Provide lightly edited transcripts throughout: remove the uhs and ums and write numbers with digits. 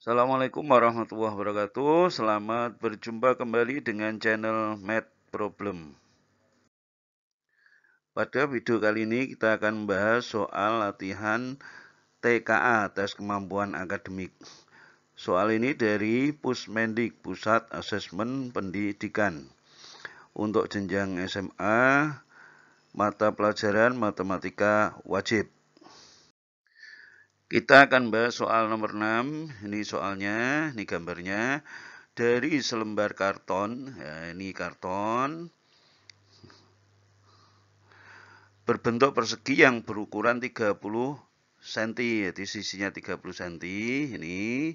Assalamualaikum warahmatullahi wabarakatuh. Selamat berjumpa kembali dengan channel Math Problem. Pada video kali ini kita akan membahas soal latihan TKA, tes kemampuan akademik. Soal ini dari Pusmendik, Pusat Asesmen Pendidikan. Untuk jenjang SMA, mata pelajaran matematika wajib. Kita akan bahas soal nomor 6. Ini soalnya, ini gambarnya. Dari selembar karton, ya ini karton, berbentuk persegi yang berukuran 30 cm, jadi sisinya 30 cm, ini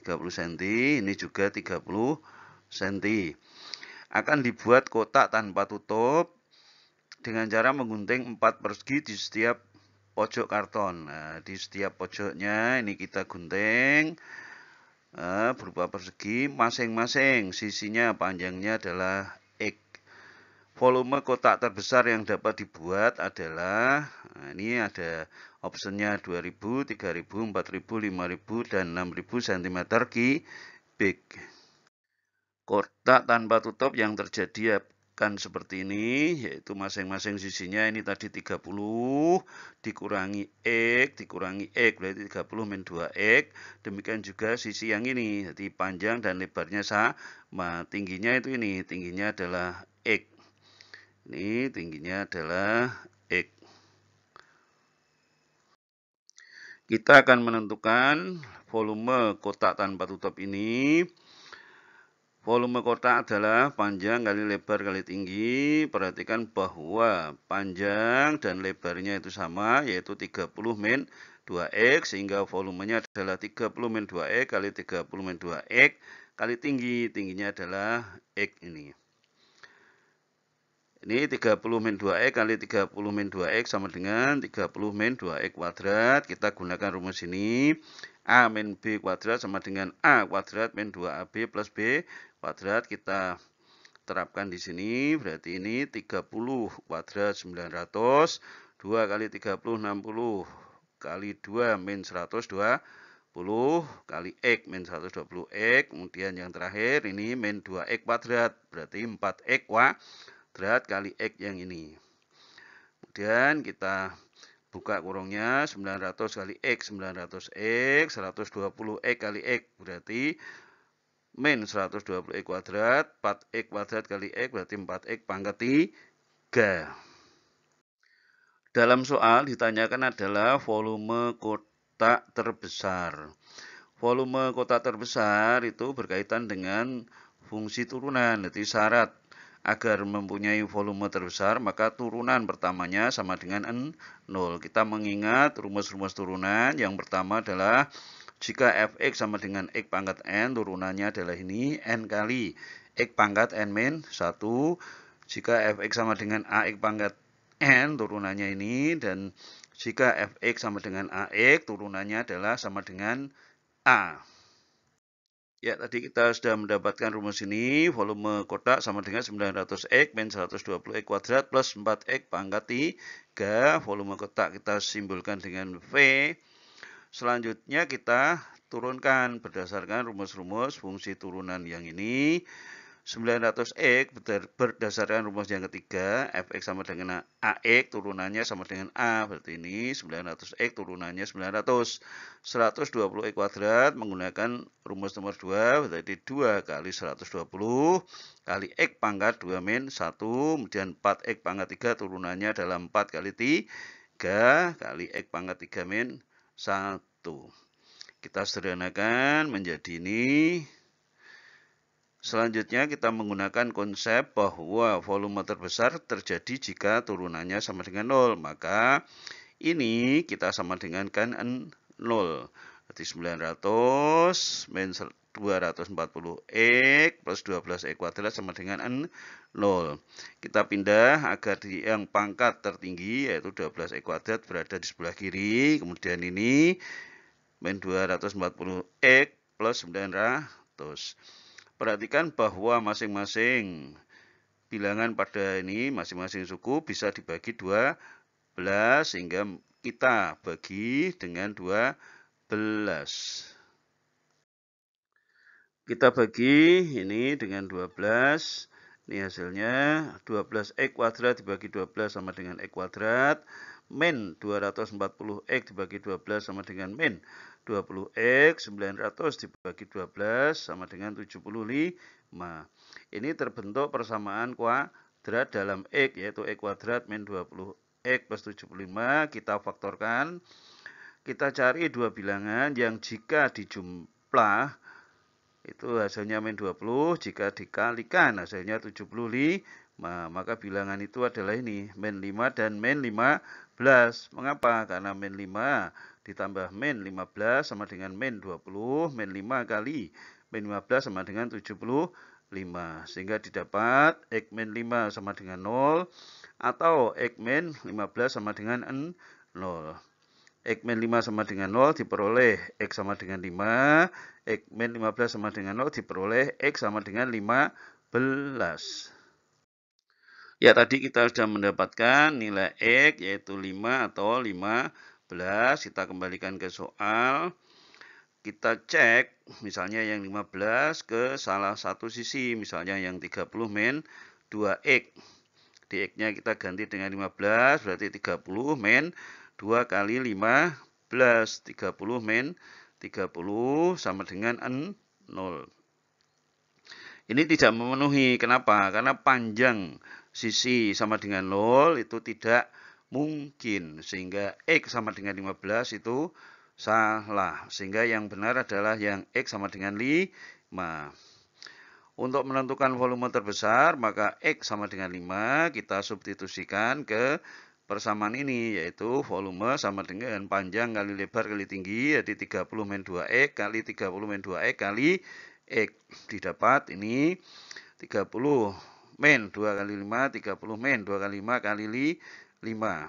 30 cm, ini juga 30 cm. Akan dibuat kotak tanpa tutup dengan cara menggunting 4 persegi di setiap pojok karton. Nah, di setiap pojoknya ini kita gunting berupa persegi, masing-masing sisinya panjangnya adalah X. Volume kotak terbesar yang dapat dibuat adalah, nah ini ada optionnya 2000, 3000, 4000, 5000, dan 6000 cm kubik. Kotak tanpa tutup yang terjadi akan seperti ini, yaitu masing-masing sisinya ini tadi 30 dikurangi X dikurangi X, berarti 30 min 2X. Demikian juga sisi yang ini, jadi panjang dan lebarnya sama. Tingginya itu ini, tingginya adalah X. Ini tingginya adalah X. Kita akan menentukan volume kotak tanpa tutup ini. Volume kotak adalah panjang kali lebar kali tinggi. Perhatikan bahwa panjang dan lebarnya itu sama, yaitu 30 min 2X, sehingga volumenya adalah 30 min 2X kali 30 min 2X kali tinggi. Tingginya adalah X ini. Ini 30 min 2X kali 30 min 2X sama dengan 30 min 2X kuadrat. Kita gunakan rumus ini. A min B kuadrat sama dengan A kuadrat min 2AB plus B kuadrat. Kita terapkan di sini. Berarti ini 30 kuadrat 900. 2 kali 30 60. Kali 2 min 120. Kali X min 120X. Kemudian yang terakhir ini min 2X kuadrat. Berarti 4X kuadrat kali X yang ini. Kemudian kita buka kurungnya, 900 kali X 900X, 120X kali X berarti min 120X kuadrat, 4X kuadrat kali X berarti 4X pangkat 3. Dalam soal ditanyakan adalah volume kotak terbesar. Volume kotak terbesar itu berkaitan dengan fungsi turunan. Jadi syarat agar mempunyai volume terbesar, maka turunan pertamanya sama dengan 0. Kita mengingat rumus-rumus turunan. Yang pertama adalah jika fx sama dengan x pangkat n, turunannya adalah ini, n kali x pangkat n min 1. Jika fx sama dengan ax pangkat n, turunannya ini, dan jika fx sama dengan ax, turunannya adalah sama dengan a. Ya, tadi kita sudah mendapatkan rumus ini. Volume kotak sama dengan 900X min 120X kuadrat plus 4X pangkat 3. Volume kotak kita simbolkan dengan V. Selanjutnya kita turunkan berdasarkan rumus-rumus fungsi turunan yang ini. 900X berdasarkan rumus yang ketiga, Fx sama dengan AX, turunannya sama dengan A. Berarti ini 900X turunannya 900. 120X kuadrat menggunakan rumus nomor 2, berarti 2 kali 120 kali X pangkat 2 min 1. Kemudian 4X pangkat 3 turunannya adalah 4 kali 3 kali X pangkat 3 min 1. Kita sederhanakan menjadi ini. Selanjutnya kita menggunakan konsep bahwa volume terbesar terjadi jika turunannya sama dengan 0. Maka ini kita sama dengan kan 0. Berarti 900 min 240x plus 12x kuadrat sama dengan 0. Kita pindah agar di yang pangkat tertinggi yaitu 12x kuadrat berada di sebelah kiri. Kemudian ini min 240x plus 900. Perhatikan bahwa masing-masing bilangan pada ini, masing-masing suku bisa dibagi 12, sehingga kita bagi dengan 12. Kita bagi ini dengan 12. Ini hasilnya 12x kuadrat dibagi 12 sama dengan x kuadrat. Min 240x dibagi 12 sama dengan min 20x. 900 dibagi 12 sama dengan 75. Ini terbentuk persamaan kuadrat dalam x, yaitu x kuadrat min 20x plus 75. Kita faktorkan. Kita cari dua bilangan yang jika dijumlah itu hasilnya min 20, jika dikalikan hasilnya 75, maka bilangan itu adalah ini, min 5 dan min 15. Mengapa? Karena min 5 ditambah min 15 sama dengan min 20, min 5 kali min 15 sama dengan 75. Sehingga didapat X min 5 sama dengan 0, atau X min 15 sama dengan 0. X min 5 sama dengan 0 diperoleh X sama dengan 5. X min 15 sama dengan 0 diperoleh X sama dengan 15. Ya, tadi kita sudah mendapatkan nilai X yaitu 5 atau 15. Kita kembalikan ke soal. Kita cek misalnya yang 15 ke salah satu sisi. Misalnya yang 30 min 2X. Di X-nya kita ganti dengan 15, berarti 30 min 2 kali 15, 30 min 30 sama dengan 0. Ini tidak memenuhi, kenapa? Karena panjang sisi sama dengan 0 itu tidak mungkin, sehingga X sama dengan 15 itu salah. Sehingga yang benar adalah yang X sama dengan 5. Untuk menentukan volume terbesar, maka X sama dengan 5, kita substitusikan ke persamaan ini, yaitu volume sama dengan panjang kali lebar kali tinggi, jadi 30 min 2X kali 30 min 2X kali X. Didapat ini 30 min 2 kali 5, 30 min 2 kali 5 kali 5.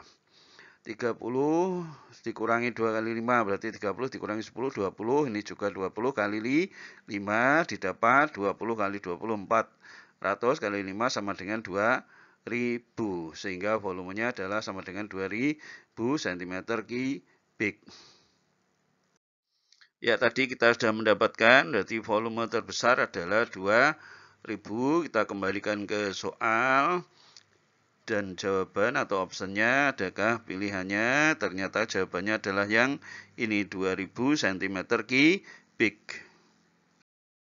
30 dikurangi 2 kali 5 berarti 30 dikurangi 10, 20. Ini juga 20 kali 5 didapat 20 kali 24. 100 kali 5 sama dengan 2000. Sehingga volumenya adalah sama dengan 2000 cm3. Ya, tadi kita sudah mendapatkan berarti volume terbesar adalah 2000. Kita kembalikan ke soal. Dan jawaban atau optionnya adakah pilihannya? Ternyata jawabannya adalah yang ini 2000 cm3.